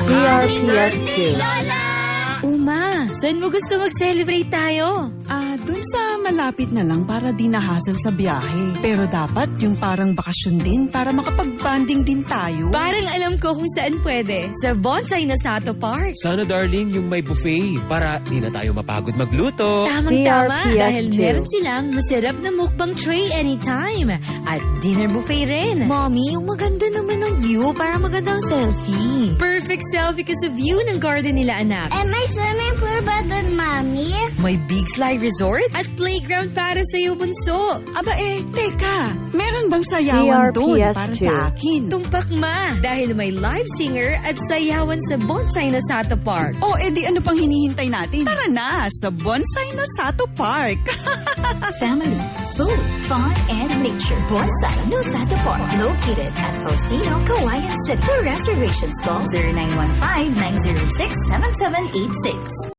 DRPS2. Uma, saan mo gusto mag-celebrate tayo? Dun sa malapit na lang para di na-hassle sa biyahe. Pero dapat yung parang bakasyon din para makapag-banding din tayo. Parang alam ko kung saan pwede. Sa Bonsai Nosato Park. Sana darling, yung may buffet para di na tayo mapagod magluto. Tamang-tama DRPS2. dahil meron silang masarap na mukbang tray anytime. At dinner buffet rin. Mommy, yung maganda naman ng view para magandang selfie. Perfect selfie ka sa view ng garden nila, anak. And may swimming pool ba dun, Mami? May Big Slide Resort at playground para sa iyo, bunso. Aba teka, meron bang sayawan doon DRPS2. para sa akin? Tumpak ma, dahil may live singer at sayawan sa Bonsai Nosato Park. O edi ano pang hinihintay natin? Tara na sa Bonsai Nosato Park. Family, food, fun, and nature. Bonsai Nosato Park, located at Faustino, Kawayan City. For reservations, call 0915-906-7786.